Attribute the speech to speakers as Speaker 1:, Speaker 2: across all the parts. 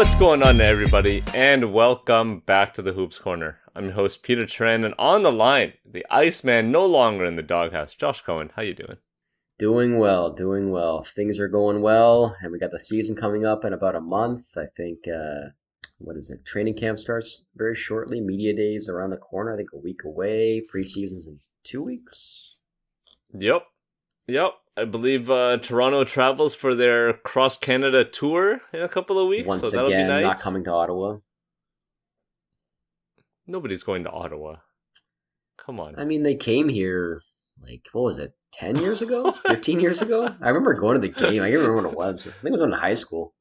Speaker 1: What's going on, everybody, and welcome back to the Hoops Corner. I'm your host, Peter Tran, and on the line, the Iceman no longer in the doghouse, Josh Cohen. How you doing?
Speaker 2: Doing well. Things are going well, and we got the season coming up in about a month. I think, training camp starts very shortly. Media days around the corner, I think a week away. Preseason's in 2 weeks.
Speaker 1: Yep. I believe Toronto travels for their cross-Canada tour in a couple of weeks.
Speaker 2: Once
Speaker 1: so that'll
Speaker 2: again,
Speaker 1: be nice.
Speaker 2: not coming to Ottawa.
Speaker 1: Nobody's going to Ottawa. Come on.
Speaker 2: I mean, they came here, 10 years ago? 15 years ago? I remember going to the game. I can't remember what it was. I think it was in high school.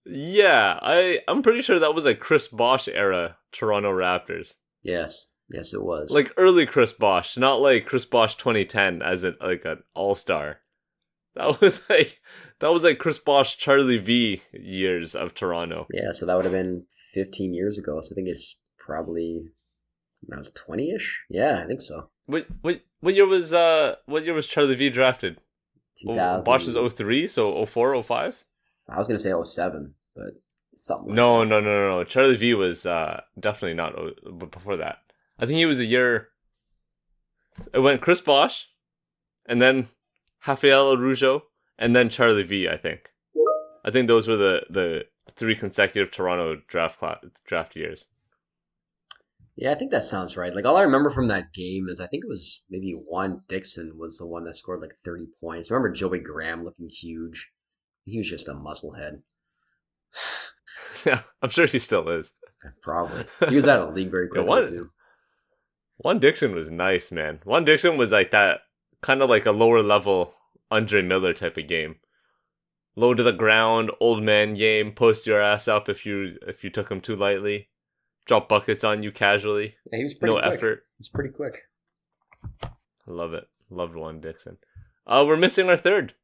Speaker 1: Yeah, I'm pretty sure that was like Chris Bosh era Toronto Raptors.
Speaker 2: Yes, it was.
Speaker 1: Like early Chris Bosh, not like Chris Bosh 2010 as an all-star. That was like Chris Bosh Charlie V years of Toronto.
Speaker 2: Yeah, so that would have been 15 years ago. So I think it's probably when I was 20-ish. Yeah, I think so.
Speaker 1: What year was Charlie V drafted?
Speaker 2: 2000.
Speaker 1: Bosh is 03, so 04, 05?
Speaker 2: I was gonna say 07, but something like
Speaker 1: No.
Speaker 2: that.
Speaker 1: No. Charlie V was definitely not but before that. I think he was a year. It went Chris Bosh, and then Rafael Arujo, and then Charlie V. I think those were the three consecutive Toronto draft years.
Speaker 2: Yeah, I think that sounds right. Like all I remember from that game is I think it was maybe Juan Dixon was the one that scored like 30 points. I remember Joey Graham looking huge. He was just a musclehead.
Speaker 1: Yeah, I'm sure he still is.
Speaker 2: Probably. He was out of the league very quickly too.
Speaker 1: Juan Dixon was nice, man. Juan Dixon was like that, kind of like a lower level Andre Miller type of game. Low to the ground, old man game, post your ass up if you took him too lightly. Drop buckets on you casually.
Speaker 2: Yeah, he was pretty quick.
Speaker 1: Effort.
Speaker 2: He was pretty quick.
Speaker 1: I love it. Loved Juan Dixon. We're missing our third.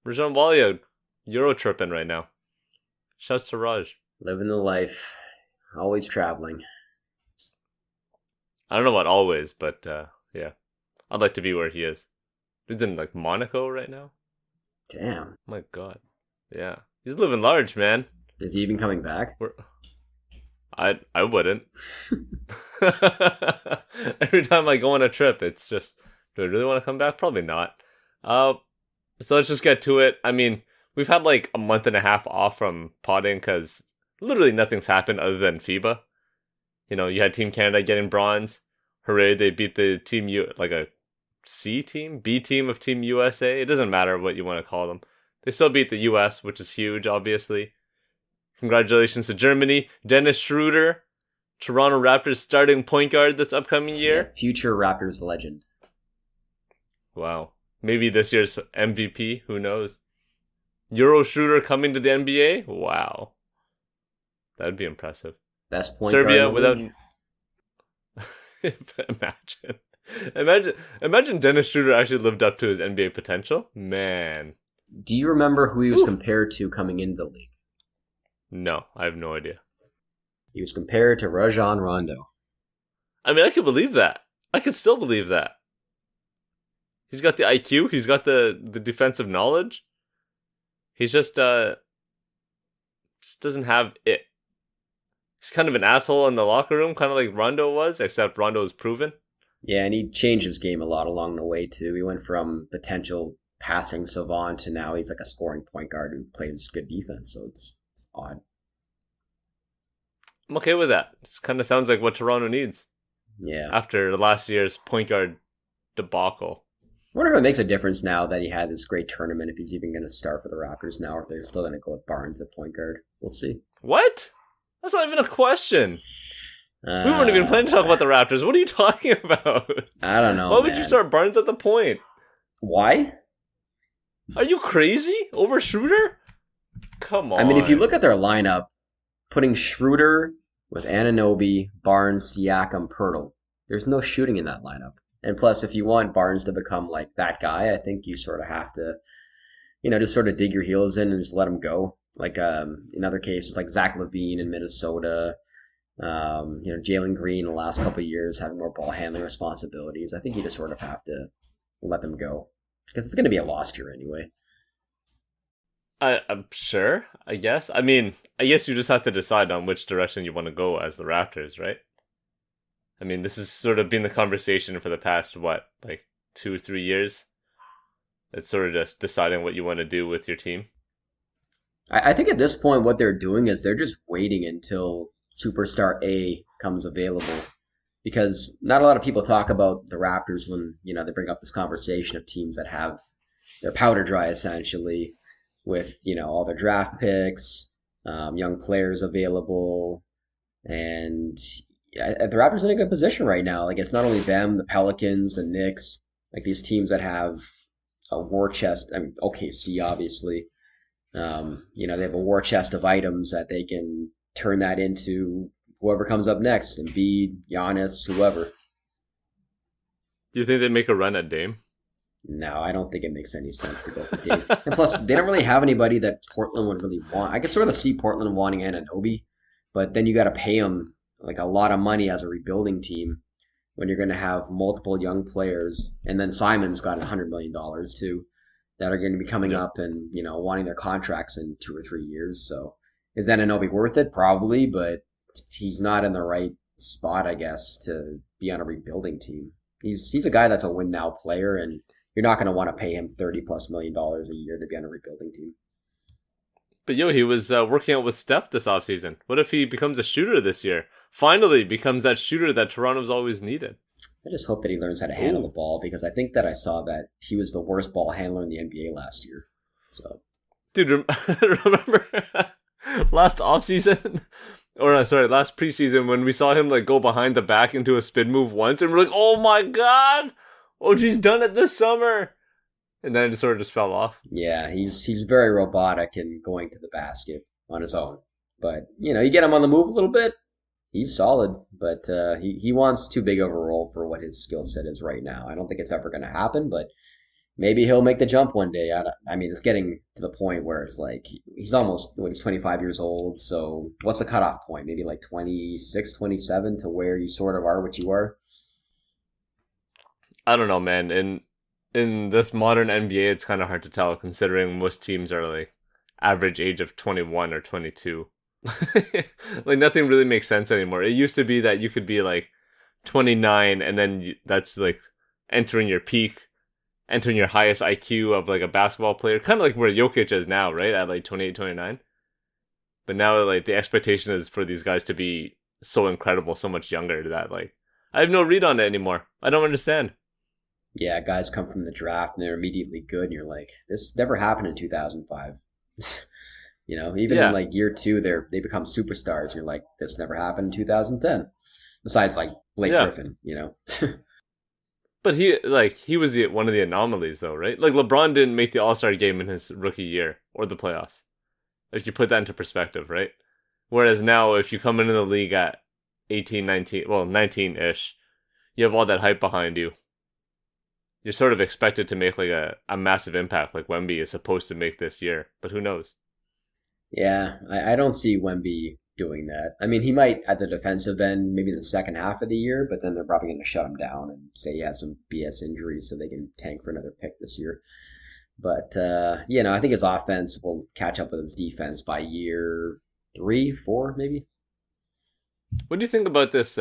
Speaker 1: Rajon Walia, Euro tripping right now. Shouts to Raj.
Speaker 2: Living the life. Always traveling.
Speaker 1: I don't know about always, but yeah. I'd like to be where he is. He's in like Monaco right now.
Speaker 2: Damn.
Speaker 1: My God. Yeah. He's living large, man.
Speaker 2: Is he even coming back?
Speaker 1: I wouldn't. Every time I go on a trip, it's just, do I really want to come back? Probably not. So let's just get to it. I mean, we've had like a month and a half off from podding because literally nothing's happened other than FIBA. You know, you had Team Canada getting bronze. Hooray, they beat the Team like a C team, B team of Team USA. It doesn't matter what you want to call them. They still beat the US, which is huge, obviously. Congratulations to Germany. Dennis Schroeder, Toronto Raptors starting point guard this upcoming year.
Speaker 2: Yeah, future Raptors legend.
Speaker 1: Wow. Maybe this year's MVP. Who knows? Euro Schroeder coming to the NBA? Wow. That would be impressive.
Speaker 2: Best point
Speaker 1: Serbia
Speaker 2: guard
Speaker 1: without... Imagine Dennis Schroeder actually lived up to his NBA potential. Man.
Speaker 2: Do you remember who he was compared to coming into the league?
Speaker 1: No, I have no idea.
Speaker 2: He was compared to Rajon Rondo.
Speaker 1: I mean, I can believe that. I can still believe that. He's got the IQ. He's got the defensive knowledge. He's just doesn't have it. He's kind of an asshole in the locker room, kind of like Rondo was, except Rondo was proven.
Speaker 2: Yeah, and he changed his game a lot along the way, too. He went from potential passing savant to now he's like a scoring point guard who plays good defense, so it's odd.
Speaker 1: I'm okay with that. It kind of sounds like what Toronto needs.
Speaker 2: Yeah.
Speaker 1: After last year's point guard debacle.
Speaker 2: I wonder if it makes a difference now that he had this great tournament, if he's even going to start for the Raptors now, or if they're still going to go with Barnes at point guard. We'll see.
Speaker 1: What? That's not even a question. We weren't even planning to talk about the Raptors. What are you talking about?
Speaker 2: I don't know.
Speaker 1: Why would you start Barnes at the point?
Speaker 2: Why?
Speaker 1: Are you crazy? Over Schroeder? Come on.
Speaker 2: I mean, if you look at their lineup, putting Schroeder with Anunoby, Barnes, Siakam, Pirtle, there's no shooting in that lineup. And plus, if you want Barnes to become like that guy, I think you sort of have to, just sort of dig your heels in and just let him go. Like in other cases, like Zach LaVine in Minnesota, Jalen Green in the last couple of years having more ball handling responsibilities. I think you just sort of have to let them go because it's going to be a lost year anyway.
Speaker 1: I'm sure, I guess. I mean, I guess you just have to decide on which direction you want to go as the Raptors, right? I mean, this has sort of been the conversation for the past, what, like 2, 3 years? It's sort of just deciding what you want to do with your team.
Speaker 2: I think at this point, what they're doing is they're just waiting until superstar A comes available. Because not a lot of people talk about the Raptors when, they bring up this conversation of teams that have their powder dry essentially with, all their draft picks, young players available. And the Raptors are in a good position right now. Like, it's not only them, the Pelicans, the Knicks, like these teams that have a war chest. I mean, OKC, obviously. They have a war chest of items that they can turn that into whoever comes up next, Embiid, Giannis, whoever.
Speaker 1: Do you think they make a run at Dame?
Speaker 2: No, I don't think it makes any sense to go for Dame. And plus, they don't really have anybody that Portland would really want. I could sort of see Portland wanting Anunoby, but then you got to pay him like a lot of money as a rebuilding team when you're going to have multiple young players, and then Simon's got $100 million too that are going to be coming up and wanting their contracts in 2 or 3 years. So is Anunoby worth it? Probably, but he's not in the right spot, I guess, to be on a rebuilding team. He's a guy that's a win now player, and you're not going to want to pay him $30+ million a year to be on a rebuilding team.
Speaker 1: But he was working out with Steph this offseason. What if he becomes a shooter this year? Finally becomes that shooter that Toronto's always needed.
Speaker 2: I just hope that he learns how to handle the ball, because I think that I saw that he was the worst ball handler in the NBA last year. So,
Speaker 1: dude, remember last offseason? Or sorry, last preseason when we saw him like go behind the back into a spin move once, and we're like, "Oh my god, OG's done it this summer," and then it sort of just fell off.
Speaker 2: Yeah, he's very robotic in going to the basket on his own. But you get him on the move a little bit, he's solid. But he wants too big of a role for what his skill set is right now. I don't think it's ever going to happen, but maybe he'll make the jump one day. I mean, it's getting to the point where it's like he's 25 years old. So what's the cutoff point? Maybe like 26, 27 to where you sort of are what you are?
Speaker 1: I don't know, man. In this modern NBA, it's kind of hard to tell considering most teams are like average age of 21 or 22. Like nothing really makes sense anymore. It used to be that you could be like 29 and then that's like entering your peak, entering your highest IQ of like a basketball player, kind of like where Jokic is now, right? At like 28, 29. But now like the expectation is for these guys to be so incredible, so much younger that like I have no read on it anymore. I don't understand.
Speaker 2: Yeah, guys come from the draft and they're immediately good, and you're like, this never happened in 2005. Even in like year two, they become superstars. And you're like, this never happened in 2010. Besides, like Blake Griffin,
Speaker 1: But he was one of the anomalies, though, right? Like LeBron didn't make the All-Star game in his rookie year or the playoffs. If you put that into perspective, right? Whereas now, if you come into the league at 18, 19, well, 19-ish, you have all that hype behind you. You're sort of expected to make like a massive impact like Wemby is supposed to make this year, but who knows?
Speaker 2: Yeah, I don't see Wemby doing that. I mean, he might at the defensive end, maybe the second half of the year, but then they're probably going to shut him down and say he has some BS injuries so they can tank for another pick this year. But, I think his offense will catch up with his defense by year 3, 4, maybe.
Speaker 1: What do you think about this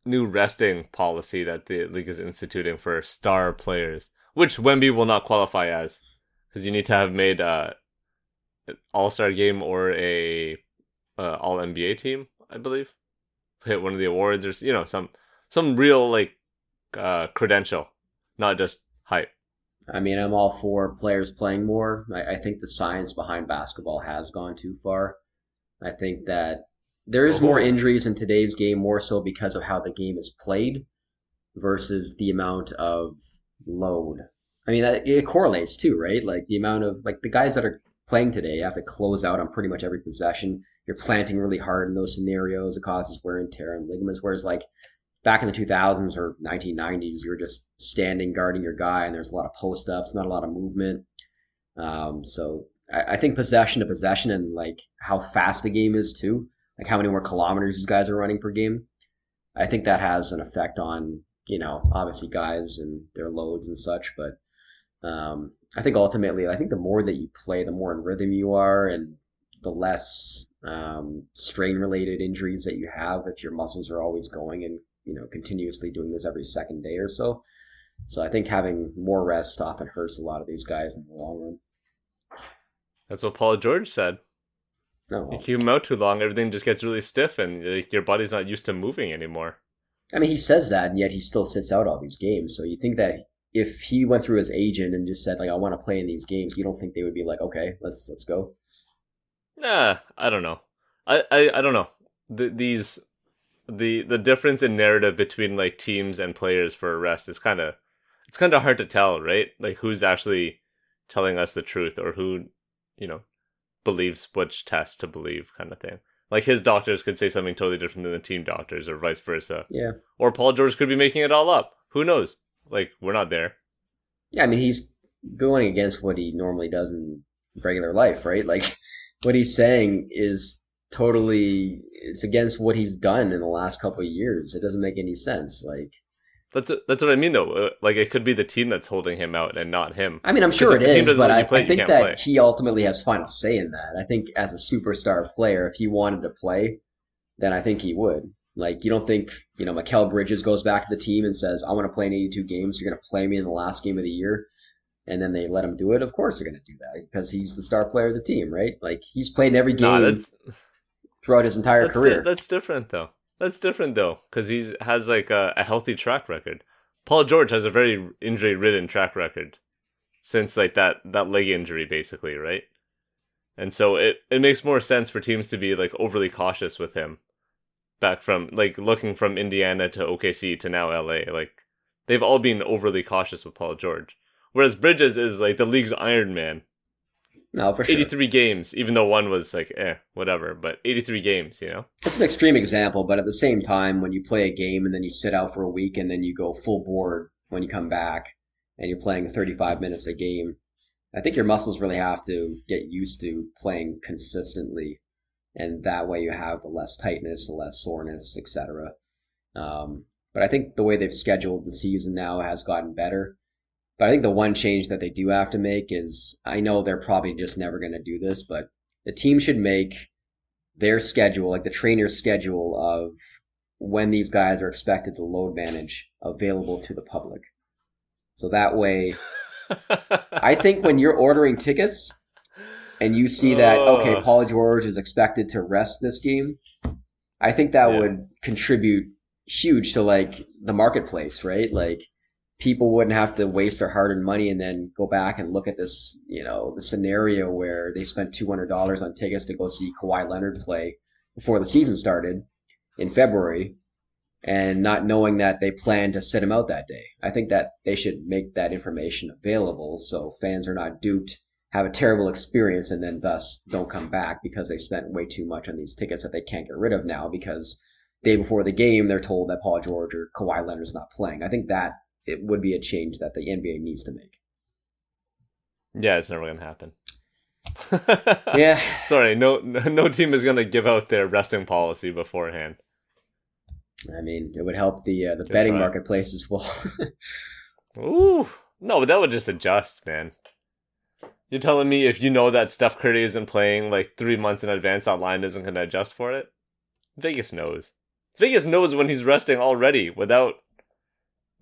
Speaker 1: new resting policy that the league is instituting for star players, which Wemby will not qualify as, because you need to have made an All-Star game or a All NBA team, I believe, hit one of the awards or some real like credential, not just hype.
Speaker 2: I mean, I'm all for players playing more. I think the science behind basketball has gone too far. I think that there is more injuries in today's game, more so because of how the game is played versus the amount of load. I mean, it correlates too, right? Like the amount of like the guys that are playing today have to close out on pretty much every possession. You're planting really hard in those scenarios. It causes wear and tear and ligaments. Whereas like back in the 2000s or 1990s, you were just standing guarding your guy, and there's a lot of post ups, not a lot of movement. So I think possession to possession and like how fast the game is too, like how many more kilometers these guys are running per game. I think that has an effect on obviously guys and their loads and such. But I think ultimately, I think the more that you play, the more in rhythm you are, and the less strain related injuries that you have if your muscles are always going and continuously doing this every second day or so. So I think having more rest often hurts a lot of these guys in the long run.
Speaker 1: That's what Paul George said.
Speaker 2: No,
Speaker 1: You
Speaker 2: well,
Speaker 1: keep him out too long, everything just gets really stiff, and like, your body's not used to moving anymore.
Speaker 2: I mean he says that, and yet he still sits out all these games. So you think that if he went through his agent and just said like I want to play in these games, you don't think they would be like okay, let's go?
Speaker 1: Nah, I don't know. I don't know. These the difference in narrative between like teams and players for a rest is kind of hard to tell, right? Like who's actually telling us the truth or who, you know, believes which test to believe kind of thing. Like his doctors could say something totally different than the team doctors or vice versa.
Speaker 2: Yeah.
Speaker 1: Or Paul George could be making it all up. Who knows? Like we're not there.
Speaker 2: Yeah, I mean he's going against what he normally does in regular life, right? Like what he's saying is totally it's against what he's done in the last couple of years. It doesn't make any sense. Like
Speaker 1: That's what I mean though. Like it could be the team that's holding him out and not him.
Speaker 2: I mean, I'm
Speaker 1: Because
Speaker 2: sure
Speaker 1: if
Speaker 2: it
Speaker 1: the team
Speaker 2: is,
Speaker 1: doesn't
Speaker 2: but
Speaker 1: let
Speaker 2: I,
Speaker 1: you play,
Speaker 2: I
Speaker 1: you
Speaker 2: think
Speaker 1: can't
Speaker 2: that
Speaker 1: play.
Speaker 2: he ultimately has final say in that. I think as a superstar player, if he wanted to play, then I think he would. Like, you don't think, Mikal Bridges goes back to the team and says, I want to play in 82 games. You're going to play me in the last game of the year. And then they let him do it. Of course they're going to do that because he's the star player of the team, right? Like, he's played in every
Speaker 1: Nah,
Speaker 2: game throughout his entire career.
Speaker 1: that's different though. That's different though because he has like a healthy track record. Paul George has a very injury ridden track record since like that leg injury basically, right? And so it makes more sense for teams to be like overly cautious with him back from like looking from Indiana to OKC to now LA. Like they've all been overly cautious with Paul George. Whereas Bridges is like the league's Iron Man.
Speaker 2: No, for sure.
Speaker 1: 83 games, even though one was like, whatever, but 83 games,
Speaker 2: It's an extreme example, but at the same time, when you play a game and then you sit out for a week and then you go full board when you come back and you're playing 35 minutes a game, I think your muscles really have to get used to playing consistently, and that way you have the less tightness, the less soreness, etc. But I think the way they've scheduled the season now has gotten better. But I think the one change that they do have to make is I know they're probably just never going to do this, but the team should make their schedule, like the trainer's schedule of when these guys are expected to load manage, available to the public. So that way, I think when you're ordering tickets and you see that, okay, Paul George is expected to rest this game, I think that would contribute huge to like the marketplace, right? Like people wouldn't have to waste their hard-earned money and then go back and look at this, the scenario where they spent $200 on tickets to go see Kawhi Leonard play before the season started in February and not knowing that they plan to sit him out that day. I think that they should make that information available so fans are not duped, have a terrible experience, and then thus don't come back because they spent way too much on these tickets that they can't get rid of now because day before the game they're told that Paul George or Kawhi Leonard's not playing. I think that it would be a change that the NBA needs to make.
Speaker 1: Yeah, it's never gonna happen.
Speaker 2: Yeah.
Speaker 1: Sorry, no team is gonna give out their resting policy beforehand.
Speaker 2: I mean, it would help the betting marketplace as well.
Speaker 1: Ooh, no, but that would just adjust, man. You're telling me if you know that Steph Curry isn't playing like 3 months in advance, that line isn't gonna adjust for it? Vegas knows. Vegas knows when he's resting already without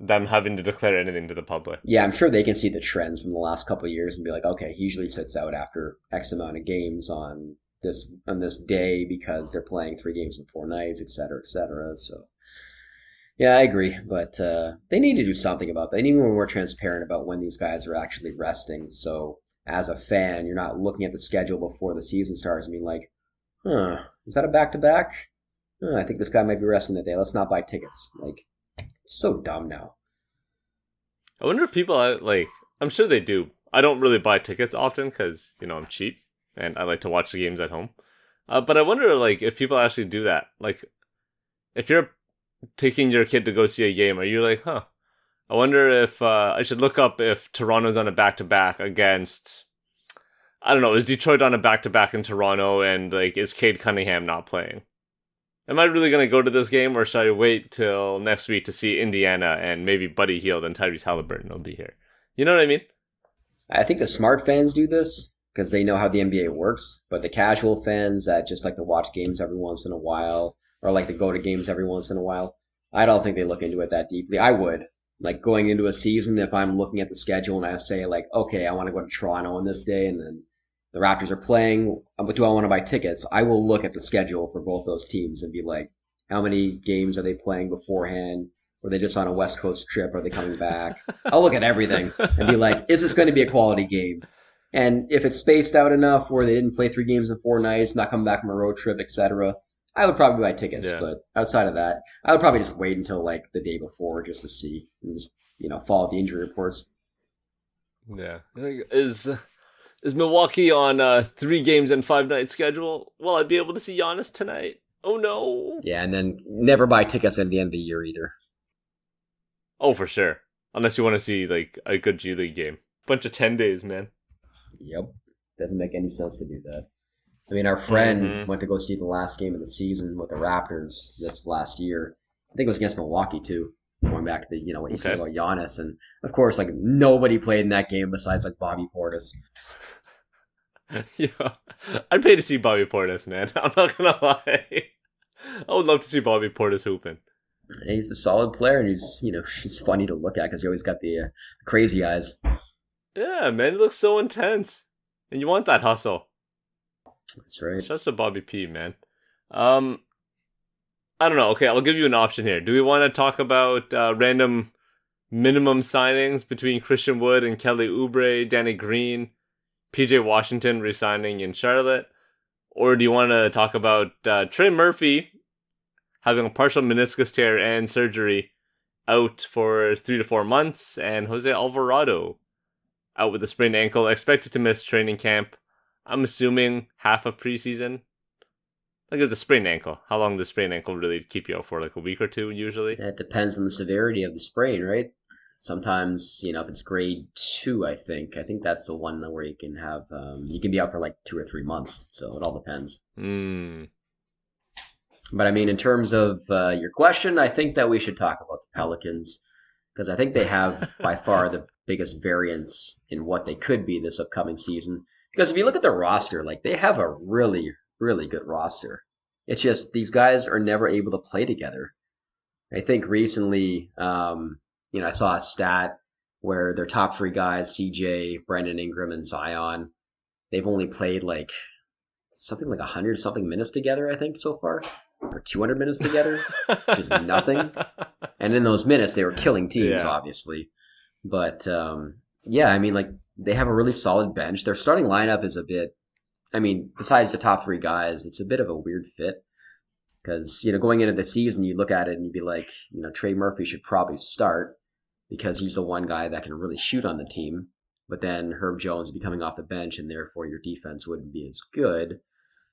Speaker 1: them having to declare anything to the public.
Speaker 2: Yeah, I'm sure they can see the trends from the last couple of years and be like, okay, he usually sits out after X amount of games on this day because they're playing 3 games in 4 nights, et cetera, et cetera. So, yeah, I agree, but they need to do something about that. They need to be more transparent about when these guys are actually resting. So, as a fan, you're not looking at the schedule before the season starts and being like, is that a back-to-back? I think this guy might be resting that day. Let's not buy tickets. Like, so dumb now.
Speaker 1: I wonder if people I'm sure they do. I don't really buy tickets often because, I'm cheap and I like to watch the games at home. But I wonder, if people actually do that. Like, if you're taking your kid to go see a game, are you like, I wonder if I should look up if Toronto's on a back-to-back against, I don't know, is Detroit on a back-to-back in Toronto and, is Cade Cunningham not playing? Am I really going to go to this game, or should I wait till next week to see Indiana and maybe Buddy Hield and Tyrese Halliburton will be here? You know what I mean?
Speaker 2: I think the smart fans do this because they know how the NBA works, but the casual fans that just like to watch games every once in a while or like to go to games every once in a while, I don't think they look into it that deeply. I would. Like going into a season, if I'm looking at the schedule and I say like, okay, I want to go to Toronto on this day and then the Raptors are playing, but do I want to buy tickets? I will look at the schedule for both those teams and be like, how many games are they playing beforehand? Were they just on a West Coast trip? Are they coming back? I'll look at everything and be like, is this going to be a quality game? And if it's spaced out enough where they didn't play 3 games in 4 nights, not coming back from a road trip, etc., I would probably buy tickets.
Speaker 1: Yeah.
Speaker 2: But outside of that, I would probably just wait until like the day before just to see and just follow the injury reports.
Speaker 1: Yeah. Is Milwaukee on a 3 games and 5 night schedule? Will I be able to see Giannis tonight? Oh no.
Speaker 2: Yeah, and then never buy tickets at the end of the year either.
Speaker 1: Oh, for sure. Unless you want to see like a good G League game. Bunch of 10 days, man.
Speaker 2: Yep. Doesn't make any sense to do that. I mean, our friend went to go see the last game of the season with the Raptors this last year. I think it was against Milwaukee too. Going back to the, what you said about Giannis. And of course, like nobody played in that game besides like Bobby Portis.
Speaker 1: Yeah. I'd pay to see Bobby Portis, man. I'm not gonna lie. I would love to see Bobby Portis hooping.
Speaker 2: He's a solid player, and he's funny to look at because he always got the crazy eyes.
Speaker 1: Yeah, man, he looks so intense, and you want that hustle.
Speaker 2: That's right.
Speaker 1: Shouts to Bobby P, man. I don't know. Okay, I'll give you an option here. Do we want to talk about random minimum signings between Christian Wood and Kelly Oubre, Danny Green, PJ Washington resigning in Charlotte, or do you want to talk about Trey Murphy having a partial meniscus tear and surgery, out for 3 to 4 months, and Jose Alvarado out with a sprained ankle, expected to miss training camp. I'm assuming half of preseason. Like it's a sprained ankle. How long does sprained ankle really keep you out for? Like a week or 2 usually?
Speaker 2: It depends on the severity of the sprain, right? Sometimes, if it's grade 2, I think that's the one where you can have, you can be out for like 2 or 3 months. So it all depends. But I mean, in terms of your question, I think that we should talk about the Pelicans because I think they have by far the biggest variance in what they could be this upcoming season. Because if you look at their roster, like they have a really, really good roster. It's just these guys are never able to play together. I think recently, I saw a stat where their top 3 guys, CJ, Brandon Ingram, and Zion, they've only played like something like 100 something minutes together, I think, so far. Or 200 minutes together. Just nothing. And in those minutes, they were killing teams, obviously. But, I mean, like, they have a really solid bench. Their starting lineup is a bit, I mean, besides the top 3 guys, it's a bit of a weird fit. Because, going into the season, you look at it and you'd be like, Trey Murphy should probably start because he's the one guy that can really shoot on the team. But then Herb Jones would be coming off the bench, and therefore your defense wouldn't be as good.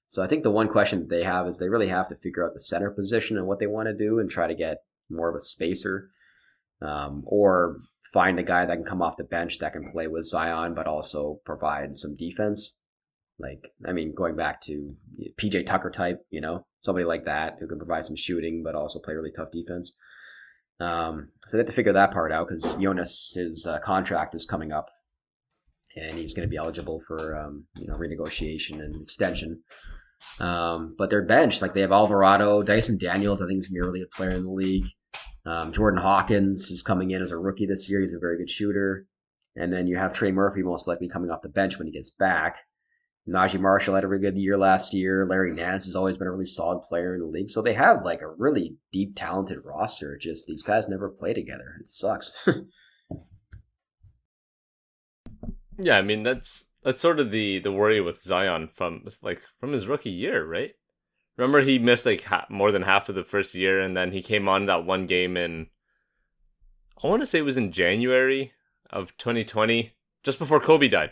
Speaker 2: So I think the one question that they have is they really have to figure out the center position and what they want to do and try to get more of a spacer, or find a guy that can come off the bench that can play with Zion but also provide some defense. Like, I mean, going back to PJ Tucker type, somebody like that who can provide some shooting but also play really tough defense. So they have to figure that part out because Jonas, his contract is coming up and he's going to be eligible for renegotiation and extension. But their bench, like they have Alvarado, Dyson Daniels, I think is a really good player in the league. Jordan Hawkins is coming in as a rookie this year. He's a very good shooter. And then you have Trey Murphy most likely coming off the bench when he gets back. Najee Marshall had a really good year last year. Larry Nance has always been a really solid player in the league. So they have like a really deep, talented roster. Just these guys never play together. It sucks.
Speaker 1: Yeah, I mean that's sort of the worry with Zion from his rookie year, right? Remember he missed like more than half of the first year, and then he came on that one game in, I want to say it was in January of 2020, just before Kobe died.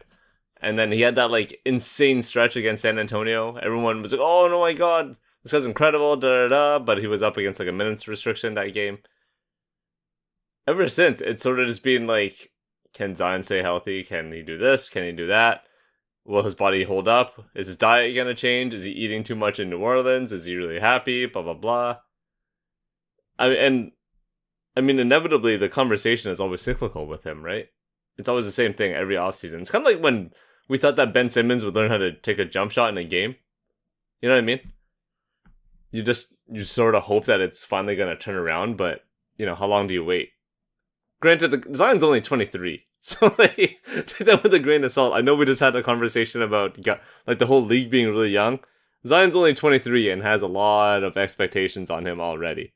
Speaker 1: And then he had that like insane stretch against San Antonio. Everyone was like, "Oh no, my God, this guy's incredible!" Da da da. But he was up against like a minutes restriction that game. Ever since, it's sort of just been like, can Zion stay healthy? Can he do this? Can he do that? Will his body hold up? Is his diet gonna change? Is he eating too much in New Orleans? Is he really happy? Blah blah blah. I mean, inevitably the conversation is always cyclical with him, right? it's always the same thing every offseason. It's kind of like when we thought that Ben Simmons would learn how to take a jump shot in a game. You know what I mean? You sort of hope that it's finally going to turn around, but, how long do you wait? Granted, Zion's only 23, so take that with a grain of salt. I know we just had a conversation about the whole league being really young. Zion's only 23 and has a lot of expectations on him already.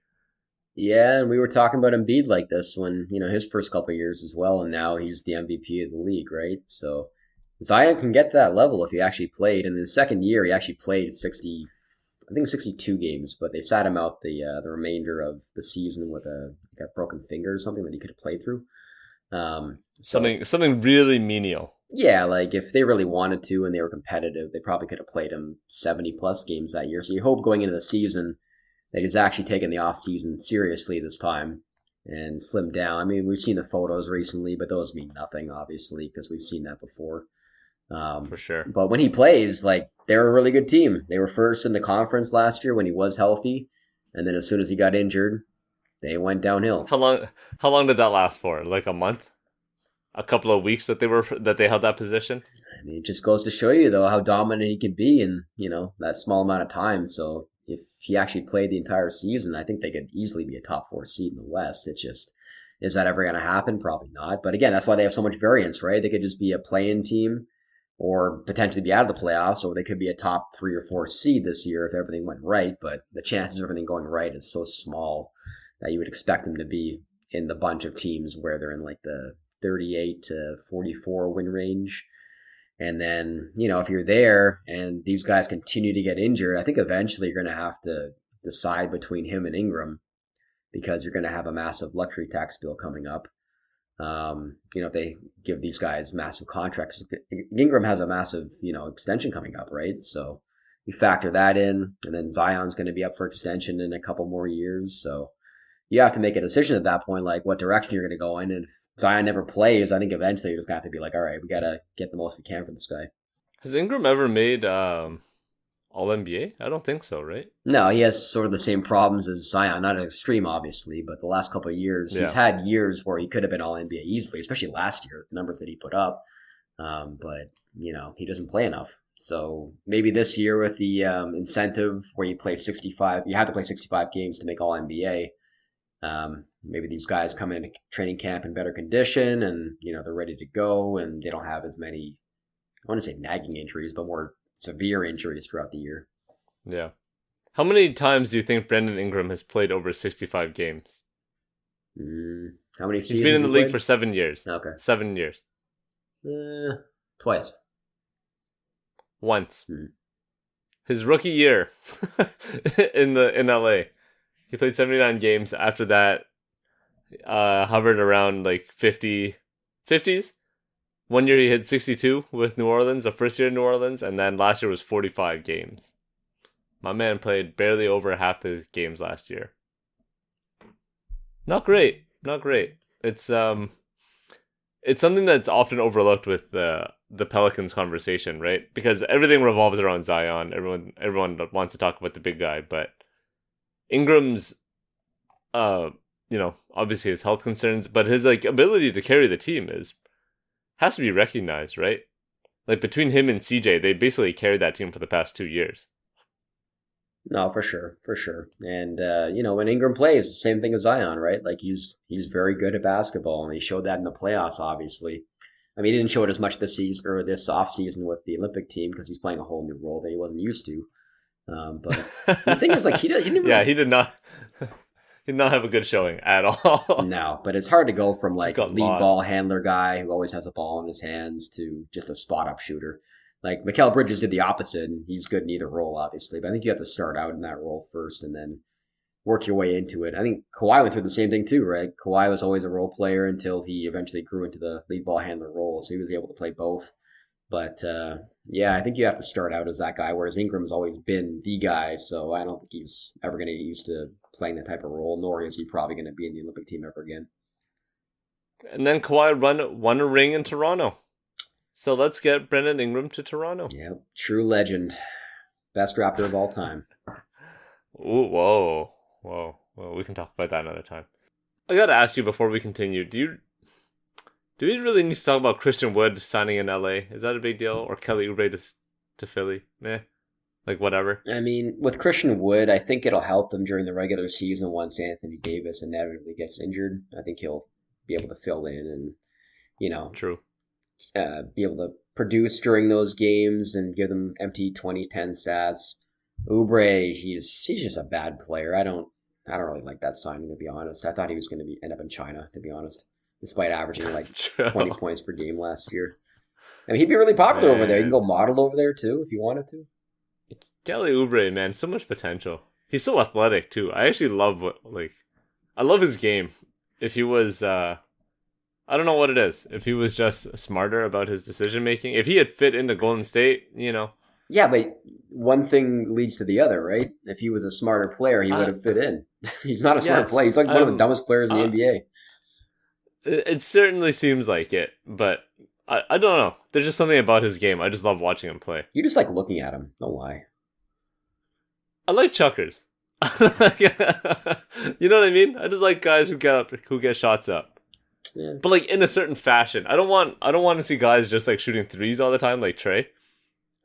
Speaker 2: Yeah, and we were talking about Embiid like this when, his first couple of years as well, and now he's the MVP of the league, right? So Zion can get to that level if he actually played. And in his second year, he actually played 62 games, but they sat him out the remainder of the season with a broken finger or something that he could have played through.
Speaker 1: Something really menial.
Speaker 2: Yeah, like if they really wanted to and they were competitive, they probably could have played him 70-plus games that year. So you hope going into the season that he's actually taken the offseason seriously this time and slimmed down. I mean, we've seen the photos recently, but those mean nothing, obviously, because we've seen that before.
Speaker 1: For sure.
Speaker 2: But when he plays, they're a really good team. They were first in the conference last year when he was healthy, and then as soon as he got injured, they went downhill.
Speaker 1: How long did that last for? Like a month? A couple of weeks that they held that position?
Speaker 2: I mean, it just goes to show you, though, how dominant he can be in, that small amount of time. So if he actually played the entire season, I think they could easily be a top 4 seed in the West. It's just, is that ever going to happen? Probably not. But again, that's why they have so much variance, right? They could just be a play-in team or potentially be out of the playoffs, or they could be a top 3 or 4 seed this year if everything went right. But the chances of everything going right is so small that you would expect them to be in the bunch of teams where they're in the 38 to 44 win range. And then, if you're there and these guys continue to get injured, I think eventually you're going to have to decide between him and Ingram because you're going to have a massive luxury tax bill coming up. If they give these guys massive contracts, Ingram has a massive, extension coming up, right? So you factor that in, and then Zion's going to be up for extension in a couple more years. So you have to make a decision at that point, what direction you're going to go in. And if Zion never plays, I think eventually you're just going to have to be all right, we got to get the most we can for this guy.
Speaker 1: Has Ingram ever made All-NBA? I don't think so, right?
Speaker 2: No, he has sort of the same problems as Zion, not an extreme, obviously, but the last couple of years, He's had years where he could have been All-NBA easily, especially last year, the numbers that he put up. But, he doesn't play enough. So maybe this year with the incentive where you have to play 65 games to make All-NBA. Maybe these guys come into training camp in better condition and, they're ready to go and they don't have as many, I want to say nagging injuries, but more severe injuries throughout the year.
Speaker 1: Yeah. How many times do you think Brandon Ingram has played over 65 games?
Speaker 2: How many seasons?
Speaker 1: He's been in the league for 7 years.
Speaker 2: Okay.
Speaker 1: 7 years.
Speaker 2: Twice.
Speaker 1: Once. His rookie year in LA. He played 79 games. After that, hovered around 50s. 1 year he hit 62 with New Orleans, the first year in New Orleans, and then last year was 45 games. My man played barely over half the games last year. Not great. It's something that's often overlooked with the Pelicans conversation, right? Because everything revolves around Zion. Everyone wants to talk about the big guy, but Ingram's, obviously his health concerns, but his ability to carry the team has to be recognized, right? Between him and CJ, they basically carried that team for the past 2 years.
Speaker 2: No, for sure. And when Ingram plays, the same thing as Zion, right? He's very good at basketball, and he showed that in the playoffs. Obviously, I mean, he didn't show it as much this season or this off season with the Olympic team because he's playing a whole new role that he wasn't used to. But the thing is, he didn't really...
Speaker 1: Yeah, he did not. He did not have a good showing at all.
Speaker 2: No, but it's hard to go from lead ball handler guy who always has a ball in his hands to just a spot up shooter. Mikal Bridges did the opposite, and he's good in either role, obviously. But I think you have to start out in that role first and then work your way into it. I think Kawhi went through the same thing too, right? Kawhi was always a role player until he eventually grew into the lead ball handler role, so he was able to play both. But I think you have to start out as that guy, whereas Ingram's always been the guy, so I don't think he's ever going to get used to playing that type of role, nor is he probably going to be in the Olympic team ever again.
Speaker 1: And then Kawhi won a ring in Toronto. So let's get Brandon Ingram to Toronto.
Speaker 2: Yeah, true legend. Best Raptor of all time.
Speaker 1: Ooh, whoa. Well, we can talk about that another time. I got to ask you before we continue, do Do we really need to talk about Christian Wood signing in LA? Is that a big deal? Or Kelly Oubre to Philly? Meh. Like, whatever.
Speaker 2: I mean, with Christian Wood, I think it'll help them during the regular season once Anthony Davis inevitably gets injured. I think he'll be able to fill in and, you know,
Speaker 1: True.
Speaker 2: be able to produce during those games and give them empty 20-10 stats. Oubre, he's just a bad player. I don't really like that signing, to be honest. I thought he was going to end up in China, to be honest, despite averaging like 20 points per game last year. I mean, he'd be really popular over there. You can go model over there too if you wanted to.
Speaker 1: Kelly Oubre, man, so much potential. He's so athletic too. I actually love I love his game. If he was, I don't know what it is. If he was just smarter about his decision making, if he had fit into Golden State,
Speaker 2: Yeah, but one thing leads to the other, right? If he was a smarter player, he would have fit in. He's not a smart player. He's like one of the dumbest players in the NBA.
Speaker 1: It certainly seems like it, but I don't know. There's just something about his game. I just love watching him play.
Speaker 2: You just like looking at him. Don't lie.
Speaker 1: I like chuckers. You know what I mean? I just like guys who get shots up. Yeah. But like in a certain fashion. I don't want to see guys just like shooting threes all the time like Trey.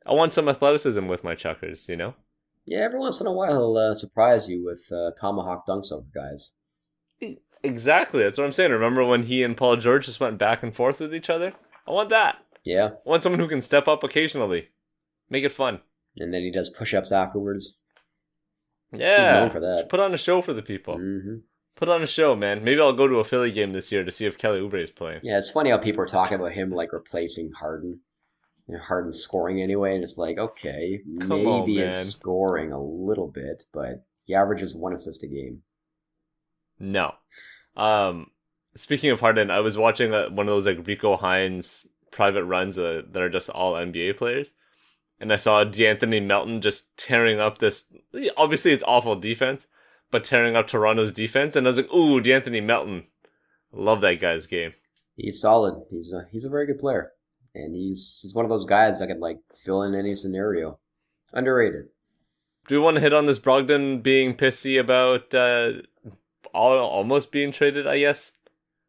Speaker 1: I want some athleticism with my chuckers, Yeah,
Speaker 2: every once in a while he'll surprise you with tomahawk dunks over guys.
Speaker 1: Exactly, that's what I'm saying. Remember when he and Paul George just went back and forth with each other? I want that.
Speaker 2: Yeah.
Speaker 1: I want someone who can step up occasionally. Make it fun.
Speaker 2: And then he does push-ups afterwards.
Speaker 1: Yeah.
Speaker 2: He's known for that.
Speaker 1: Just put on a show for the people.
Speaker 2: Mm-hmm.
Speaker 1: Put on a show, man. Maybe I'll go to a Philly game this year to see if Kelly Oubre is playing.
Speaker 2: Yeah, it's funny how people are talking about him like replacing Harden. Harden's scoring anyway, and it's like, okay, maybe it's scoring a little bit, but he averages 1 assist a game.
Speaker 1: No. Speaking of Harden, I was watching one of those like Rico Hines private runs that are just all NBA players, and I saw D'Anthony Melton just tearing up this. Obviously, it's awful defense, but tearing up Toronto's defense, and I was like, "Ooh, D'Anthony Melton, love that guy's game."
Speaker 2: He's solid. He's a very good player. And he's one of those guys that can like fill in any scenario. Underrated.
Speaker 1: Do we want to hit on this Brogdon being pissy about almost being traded, I guess,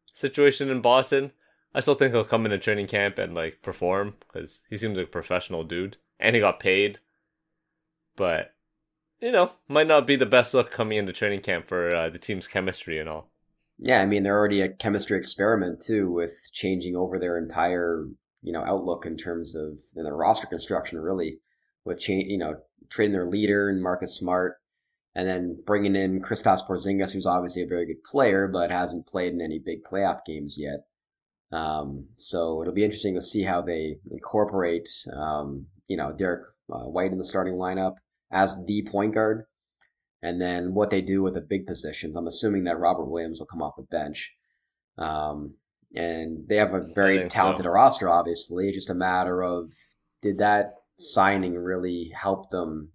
Speaker 1: situation in Boston? I still think he'll come into training camp and like perform because he seems like a professional dude and he got paid. But, might not be the best look coming into training camp for the team's chemistry and all.
Speaker 2: Yeah, I mean, they're already a chemistry experiment too with changing over their entire outlook in terms of their roster construction, really, with trading their leader and Marcus Smart, and then bringing in Kristaps Porzingis, who's obviously a very good player, but hasn't played in any big playoff games yet. So it'll be interesting to see how they incorporate, Derek White in the starting lineup as the point guard, and then what they do with the big positions. I'm assuming that Robert Williams will come off the bench. And they have a very talented roster, obviously. Just a matter of, did that signing really help them,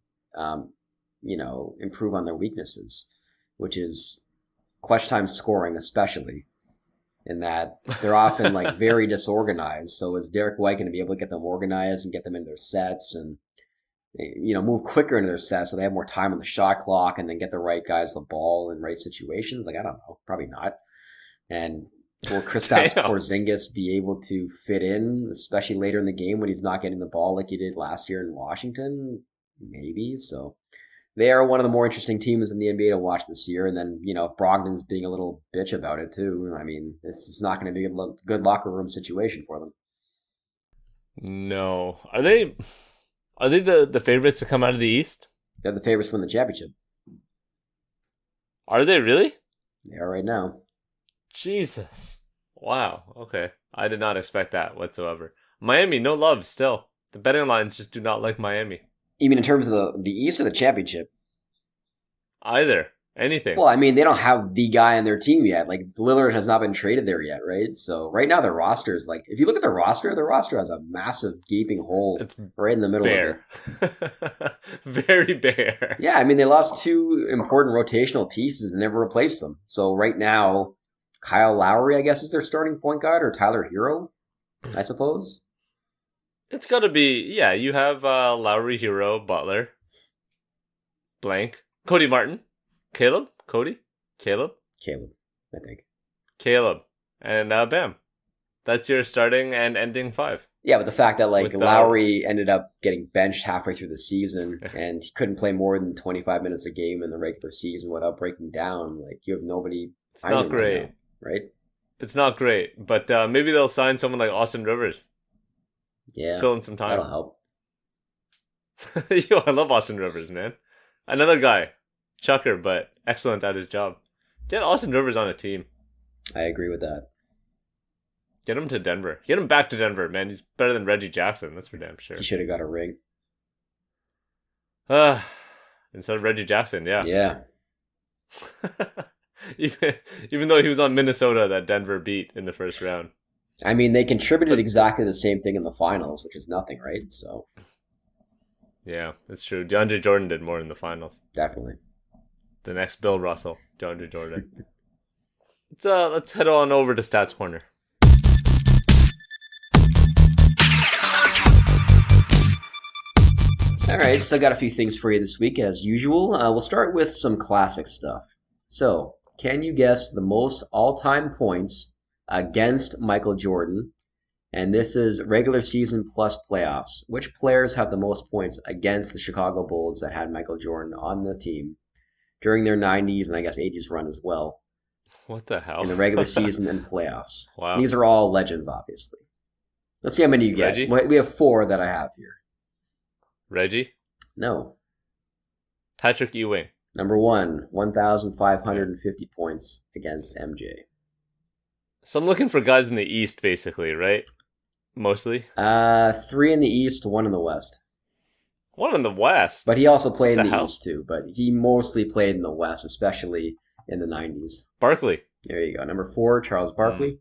Speaker 2: improve on their weaknesses, which is clutch time scoring, especially, in that they're often like very disorganized. So is Derek White going to be able to get them organized and get them into their sets and, move quicker into their sets so they have more time on the shot clock and then get the right guys the ball in right situations? Like, I don't know. Probably not. And will Kristaps Porzingis be able to fit in, especially later in the game when he's not getting the ball like he did last year in Washington? Maybe. So they are one of the more interesting teams in the NBA to watch this year. And then, if Brogdon's being a little bitch about it too, I mean, it's not going to be a good locker room situation for them.
Speaker 1: No. Are they the favorites to come out of the East?
Speaker 2: They're the favorites to win the championship.
Speaker 1: Are they really?
Speaker 2: They are right now.
Speaker 1: Jesus. Wow. Okay. I did not expect that whatsoever. Miami, no love still. The betting lines just do not like Miami.
Speaker 2: You mean in terms of the East or the championship?
Speaker 1: Either. Anything.
Speaker 2: Well, I mean, they don't have the guy on their team yet. Like, Lillard has not been traded there yet, right? So right now their roster is like, if you look at their roster has a massive gaping hole right in the middle
Speaker 1: bare.
Speaker 2: Of it.
Speaker 1: Very bare.
Speaker 2: Yeah, I mean, they lost 2 important rotational pieces and never replaced them. So right now, Kyle Lowry, I guess, is their starting point guard, or Tyler Hero, I suppose.
Speaker 1: It's got to be, yeah, you have Lowry, Hero, Butler, blank, Cody Martin, Caleb, I think.
Speaker 2: Caleb,
Speaker 1: Caleb, and Bam. That's your starting and ending five.
Speaker 2: Yeah, but the fact that
Speaker 1: With
Speaker 2: Lowry ended up getting benched halfway through the season and he couldn't play more than 25 minutes a game in the regular season without breaking down, you have nobody.
Speaker 1: It's not great,
Speaker 2: right now, right?
Speaker 1: It's not great, but maybe they'll sign someone like Austin Rivers.
Speaker 2: Yeah,
Speaker 1: fill in some time.
Speaker 2: That'll help.
Speaker 1: Yo, I love Austin Rivers, man. Another guy, chucker, but excellent at his job. Get Austin Rivers on a team.
Speaker 2: I agree with that.
Speaker 1: Get him to Denver. Get him back to Denver, man. He's better than Reggie Jackson. That's for damn sure.
Speaker 2: He should have got a ring.
Speaker 1: Instead of Reggie Jackson, yeah.
Speaker 2: Yeah.
Speaker 1: even though he was on Minnesota that Denver beat in the first round.
Speaker 2: I mean, they contributed exactly the same thing in the finals, which is nothing, right? So.
Speaker 1: Yeah, it's true. DeAndre Jordan did more in the finals.
Speaker 2: Definitely.
Speaker 1: The next Bill Russell, DeAndre Jordan. Let's head on over to Stats Corner.
Speaker 2: All right, so I got a few things for you this week, as usual. We'll start with some classic stuff. So, can you guess the most all-time points against Michael Jordan? And this is regular season plus playoffs. Which players have the most points against the Chicago Bulls that had Michael Jordan on the team during their 90s and I guess 80s run as well?
Speaker 1: What the hell?
Speaker 2: In the regular season and playoffs.
Speaker 1: Wow.
Speaker 2: These are all legends, obviously. Let's see how many you get.
Speaker 1: Reggie?
Speaker 2: We have 4 that I have here.
Speaker 1: Reggie?
Speaker 2: No.
Speaker 1: Patrick Ewing.
Speaker 2: Number 1, 1,550 points against MJ.
Speaker 1: So I'm looking for guys in the East, basically, right? Mostly?
Speaker 2: 3 in the East, 1 in the West.
Speaker 1: 1 in the West?
Speaker 2: But he also played in the
Speaker 1: hell?
Speaker 2: East, too. But he mostly played in the West, especially in the 90s.
Speaker 1: Barkley.
Speaker 2: There you go. Number 4, Charles Barkley.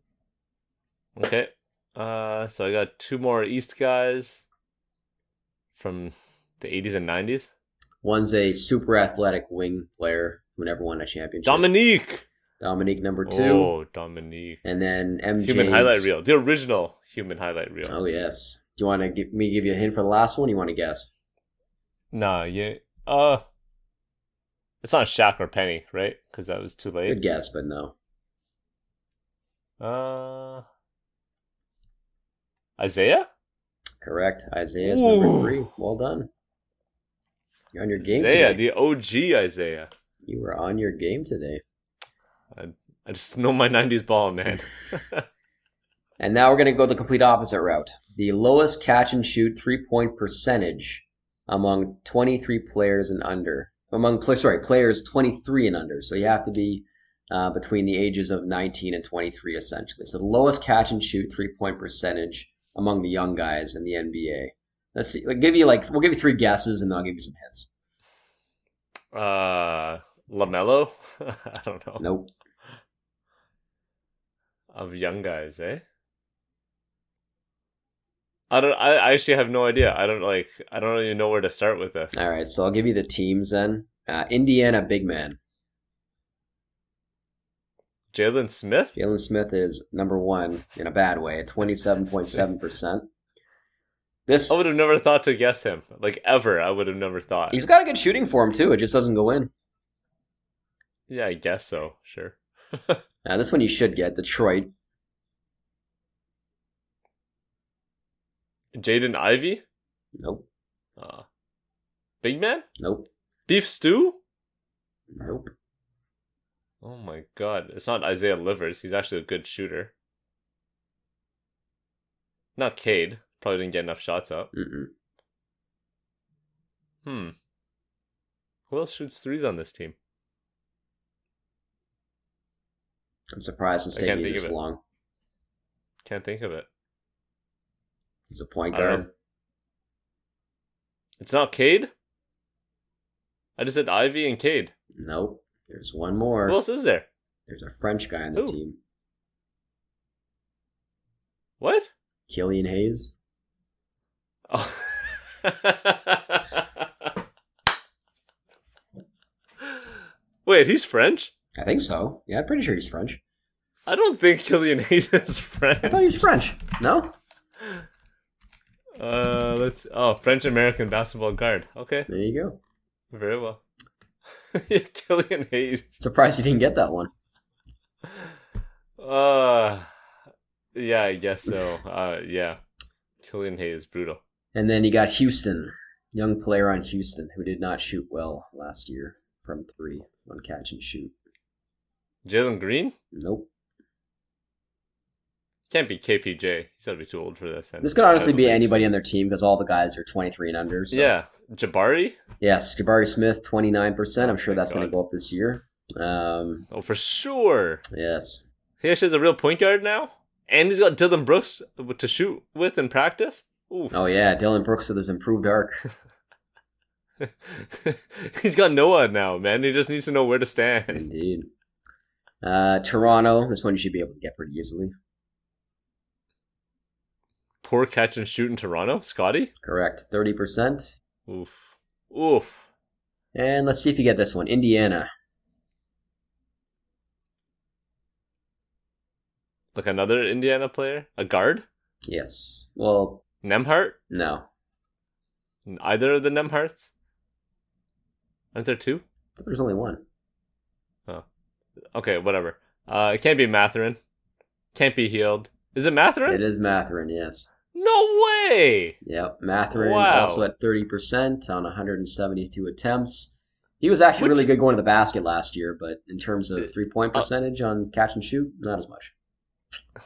Speaker 1: Okay. So I got 2 more East guys from the 80s and 90s.
Speaker 2: One's a super athletic wing player who never won a championship. Dominique, number 2.
Speaker 1: Oh, Dominique.
Speaker 2: And then MJ.
Speaker 1: Human highlight reel. The original human highlight reel.
Speaker 2: Oh, yes. Do you want to give you a hint for the last one? Or you want to guess?
Speaker 1: Nah, yeah. It's not Shaq or Penny, right? Because that was too late.
Speaker 2: Good guess, but no.
Speaker 1: Isaiah?
Speaker 2: Correct. Isaiah's number 3. Well done. You're on your game
Speaker 1: Isaiah,
Speaker 2: today.
Speaker 1: the OG Isaiah.
Speaker 2: You were on your game today.
Speaker 1: I just know my 90s ball, man.
Speaker 2: And now we're going to go the complete opposite route. The lowest catch and shoot 3-point percentage among 23 players and under. Players 23 and under. So you have to be between the ages of 19 and 23, essentially. So the lowest catch and shoot 3-point percentage among the young guys in the NBA. Let's see. We'll give you 3 guesses, and then I'll give you some hints.
Speaker 1: LaMelo? I don't know.
Speaker 2: Nope.
Speaker 1: Of young guys, eh? I actually have no idea. I don't even know where to start with this.
Speaker 2: All right, so I'll give you the teams then. Indiana big man.
Speaker 1: Jalen Smith?
Speaker 2: Jalen Smith is number 1 in a bad way at 27.7%.
Speaker 1: I would have never thought to guess him. Ever, I would have never thought.
Speaker 2: He's got a good shooting for him too. It just doesn't go in.
Speaker 1: Yeah, I guess so. Sure.
Speaker 2: Now this one you should get. Detroit.
Speaker 1: Jaden Ivey?
Speaker 2: Nope.
Speaker 1: Big man?
Speaker 2: Nope.
Speaker 1: Beef stew?
Speaker 2: Nope.
Speaker 1: Oh my god. It's not Isaiah Livers. He's actually a good shooter. Not Cade. Probably didn't get enough shots up.
Speaker 2: Mm-mm.
Speaker 1: Who else shoots threes on this team?
Speaker 2: I'm surprised it's taking you this long.
Speaker 1: Can't think of it.
Speaker 2: He's a point guard.
Speaker 1: It's not Cade? I just said Ivy and Cade.
Speaker 2: Nope. There's one more.
Speaker 1: Who else is there?
Speaker 2: There's a French guy on the team.
Speaker 1: What?
Speaker 2: Killian Hayes.
Speaker 1: Oh. Wait, he's French?
Speaker 2: I think so. Yeah, I'm pretty sure he's French.
Speaker 1: I don't think Killian Hayes is French.
Speaker 2: I thought he was French. No?
Speaker 1: French American basketball guard. Okay.
Speaker 2: There you go.
Speaker 1: Very well. Yeah, Killian Hayes.
Speaker 2: Surprised you didn't get that one.
Speaker 1: Yeah, I guess so. Yeah. Killian Hayes, brutal.
Speaker 2: And then you got Houston, young player on Houston who did not shoot well last year from three on catch and shoot.
Speaker 1: Jalen Green?
Speaker 2: Nope.
Speaker 1: Can't be KPJ. He's gotta be too old for this.
Speaker 2: This could honestly be anybody on their team because all the guys are 23 and under. So.
Speaker 1: Yeah. Jabari?
Speaker 2: Yes, Jabari Smith, 29%. I'm sure that's going to
Speaker 1: God.
Speaker 2: go up this year.
Speaker 1: Oh, for sure.
Speaker 2: Yes.
Speaker 1: He actually has a real point guard now? And he's got Dylan Brooks to shoot with in practice? Oof.
Speaker 2: Oh, yeah, Dylan Brooks with his improved arc.
Speaker 1: He's got Noah now, man. He just needs to know where to stand.
Speaker 2: Indeed. Toronto, this one you should be able to get pretty easily.
Speaker 1: Poor catch and shoot in Toronto? Scotty?
Speaker 2: Correct, 30%.
Speaker 1: Oof. Oof.
Speaker 2: And let's see if you get this one. Indiana.
Speaker 1: Like another Indiana player? A guard?
Speaker 2: Yes. Well,
Speaker 1: Nemhart?
Speaker 2: no.
Speaker 1: Either of the Nemharts? Aren't there two?
Speaker 2: There's only one.
Speaker 1: Oh. Okay, whatever. It can't be Matherin. Can't be Healed. Is it Matherin?
Speaker 2: It is Matherin, yes.
Speaker 1: No way!
Speaker 2: Yep, Matherin
Speaker 1: Wow.
Speaker 2: also at 30% on 172 attempts. He was actually really good going to the basket last year, but in terms of three-point percentage on catch and shoot, not as much.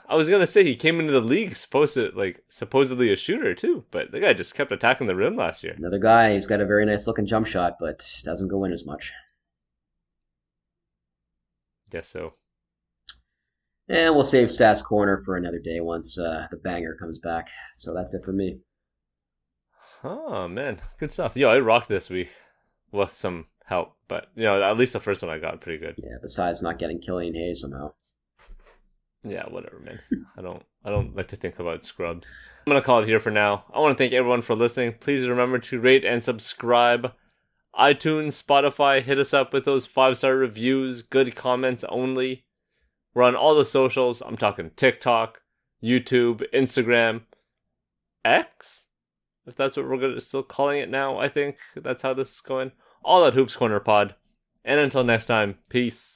Speaker 1: I was gonna say he came into the league supposedly a shooter too, but the guy just kept attacking the rim last year.
Speaker 2: Another guy, he's got a very nice looking jump shot, but doesn't go in as much.
Speaker 1: Guess so.
Speaker 2: And we'll save Stats Corner for another day once the banger comes back. So that's it for me.
Speaker 1: Oh man, good stuff. Yo, I rocked this week with some help, but at least the first one I got pretty good.
Speaker 2: Yeah, besides not getting Killian Hayes somehow.
Speaker 1: Yeah, whatever, man. I don't like to think about scrubs. I'm gonna call it here for now. I want to thank everyone for listening. Please remember to rate and subscribe. iTunes, Spotify, hit us up with those 5-star reviews, good comments only. We're on all the socials. I'm talking TikTok, YouTube, Instagram, X, if that's what we're still calling it now. I think that's how this is going. All at HoopsCornerPod. And until next time, peace.